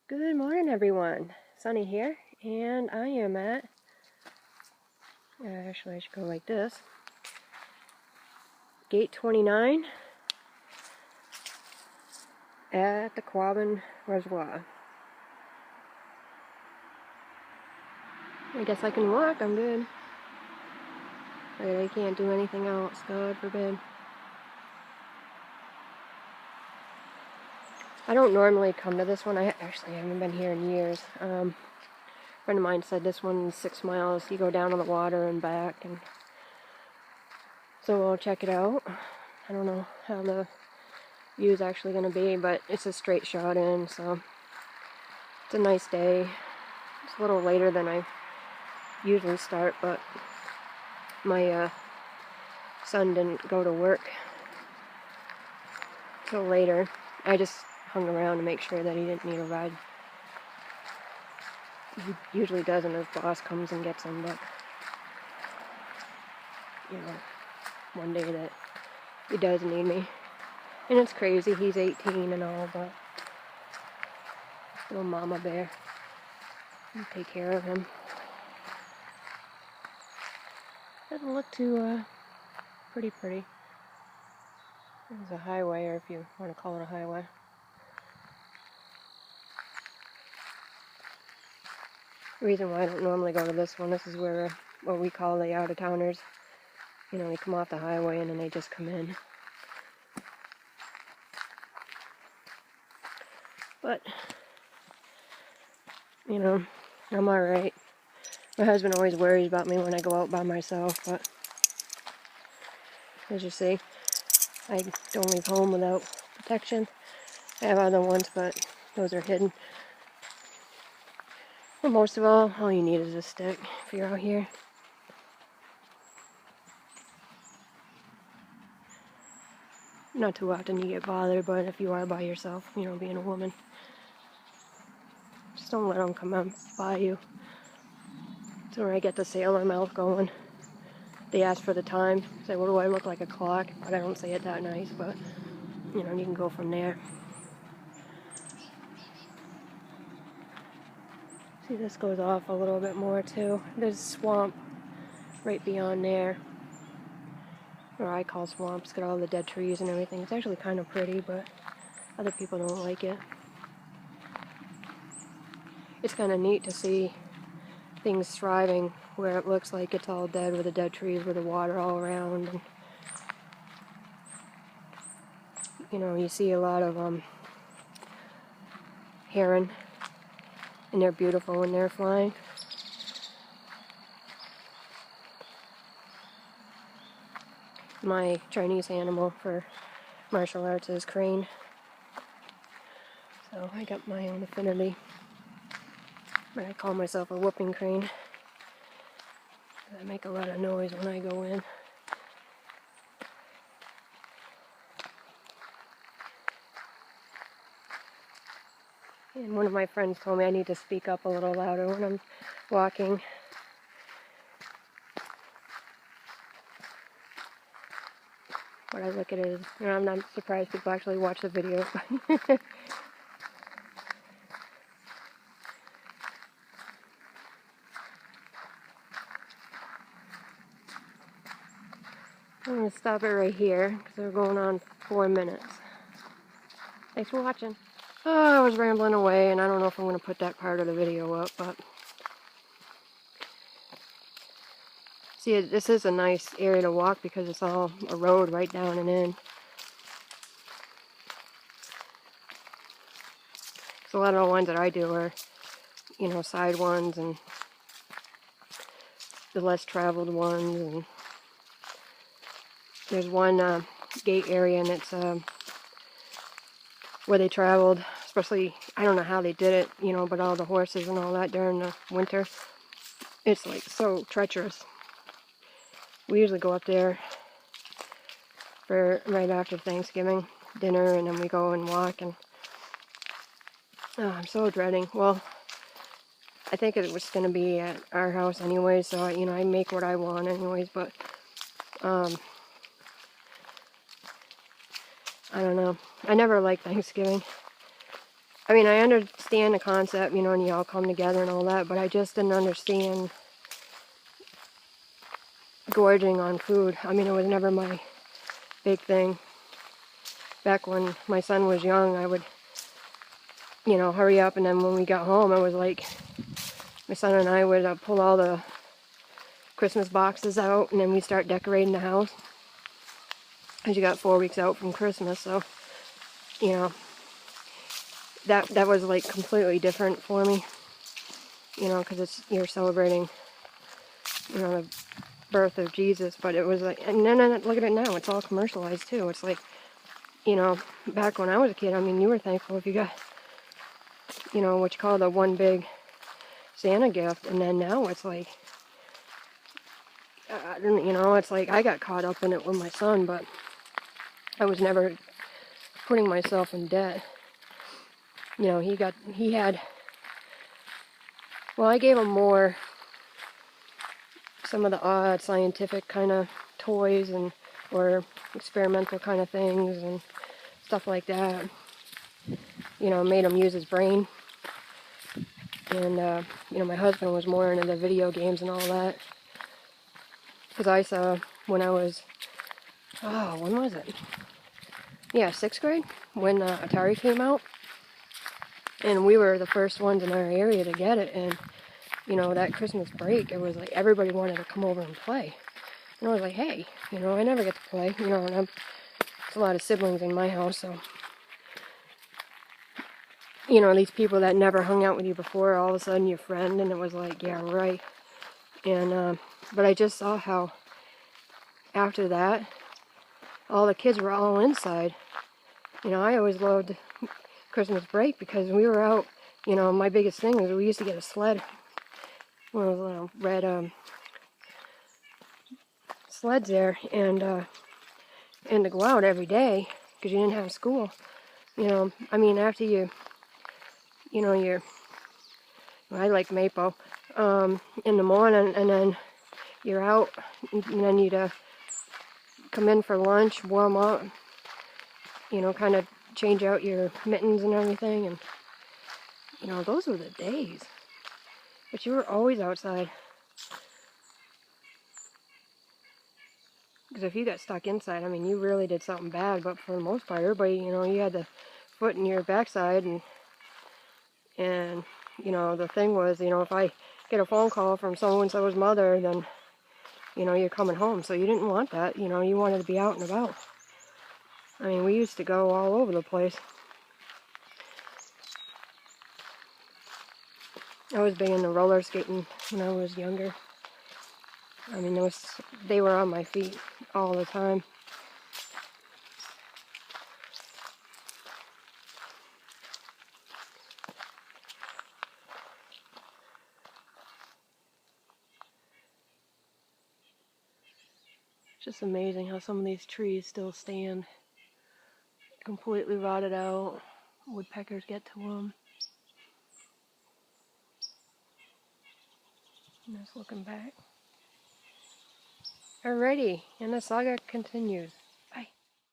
Good morning, everyone. Sunny here, and I am at, actually I should go like this, gate 29 at the Quabbin reservoir. I guess I can walk, I'm good. But I can't do anything else, God forbid. I don't normally come to this one. I actually haven't been here in years. A friend of mine said this one's 6 miles. You go down to the water and back, and so we'll check it out. I don't know how the view is actually going to be, but it's a straight shot in, so it's a nice day. It's a little later than I usually start, but my son didn't go to work till later. I just hung around to make sure that he didn't need a ride. He usually doesn't. His boss comes and gets him, but you know, one day that he does need me. And it's crazy, he's 18 and all, but little mama bear, I'll take care of him. Doesn't look too pretty. There's a highway, or if you want to call it a highway. The reason why I don't normally go to this one, this is where what we call the out-of-towners, you know, they come off the highway and then they just come in. But, you know, I'm alright. My husband always worries about me when I go out by myself, but as you see, I don't leave home without protection. I have other ones, but those are hidden. But most of all you need is a stick if you're out here. Not too often you get bothered, but if you are by yourself, you know, being a woman, just don't let them come up by you. That's where I get the sailor mouth going. They ask for the time, say, what do I look like, a clock? But I don't say it that nice, but, you know, you can go from there. See, this goes off a little bit more, too. There's a swamp right beyond there, or I call swamp. It's got all the dead trees and everything. It's actually kind of pretty, but other people don't like it. It's kind of neat to see things thriving where it looks like it's all dead with the dead trees with the water all around. And, you know, you see a lot of heron, and they're beautiful when they're flying. My Chinese animal for martial arts is crane. So I got my own affinity. But I call myself a whooping crane. I make a lot of noise when I go in. And one of my friends told me I need to speak up a little louder when I'm walking. What I look at is, you know, I'm not surprised people actually watch the video. I'm going to stop it right here because we're going on 4 minutes. Thanks for watching. Oh, I was rambling away, and I don't know if I'm going to put that part of the video up, but see, this is a nice area to walk because it's all a road right down and in. So a lot of the ones that I do are, you know, side ones and the less traveled ones. And there's one gate area, and it's where they traveled, especially, I don't know how they did it, you know, but all the horses and all that during the winter, it's like so treacherous. We usually go up there for right after Thanksgiving dinner, and then we go and walk, and oh, I'm so dreading. Well, I think it was going to be at our house anyway, so, you know, I make what I want anyways, but I don't know. I never liked Thanksgiving. I mean, I understand the concept, you know, and you all come together and all that, but I just didn't understand gorging on food. I mean, it was never my big thing. Back when my son was young, I would, you know, hurry up, and then when we got home, it was like my son and I would pull all the Christmas boxes out, and then we start decorating the house. Because you got 4 weeks out from Christmas, so, you know, that was like completely different for me. You know, because you're celebrating, you know, the birth of Jesus, but it was like, and then look at it now, it's all commercialized too. It's like, you know, back when I was a kid, I mean, you were thankful if you got, you know, what you call the one big Santa gift, and then now it's like, I don't, you know, it's like I got caught up in it with my son, but I was never putting myself in debt. You know, he had, well, I gave him more, some of the odd scientific kind of toys and, or experimental kind of things and stuff like that. You know, made him use his brain. And, you know, my husband was more into the video games and all that. Because I saw when I was, oh, when was it? Yeah, 6th grade, when Atari came out. And we were the first ones in our area to get it. And, you know, that Christmas break, it was like everybody wanted to come over and play. And I was like, hey, you know, I never get to play. You know, and there's a lot of siblings in my house, so. You know, these people that never hung out with you before, all of a sudden your friend, and it was like, yeah, right. And, but I just saw how, after that, all the kids were all inside. You know, I always loved Christmas break because we were out, you know, my biggest thing was we used to get a sled, one of those little red, sleds there, and to go out every day, because you didn't have school. You know, I mean, after you know, I like maple, in the morning, and then you're out, and then you'd come in for lunch, warm up, you know, kind of change out your mittens and everything, and, you know, those were the days. But you were always outside. Because if you got stuck inside, I mean, you really did something bad, but for the most part, everybody, you know, you had the foot in your backside, and you know, the thing was, you know, if I get a phone call from so-and-so's mother, then, you know, you're coming home. So you didn't want that, you know, you wanted to be out and about. I mean, we used to go all over the place. I was big into roller skating when I was younger. I mean, they were on my feet all the time. It's just amazing how some of these trees still stand. Completely rotted out. Woodpeckers get to them. And just looking back. Alrighty, and the saga continues.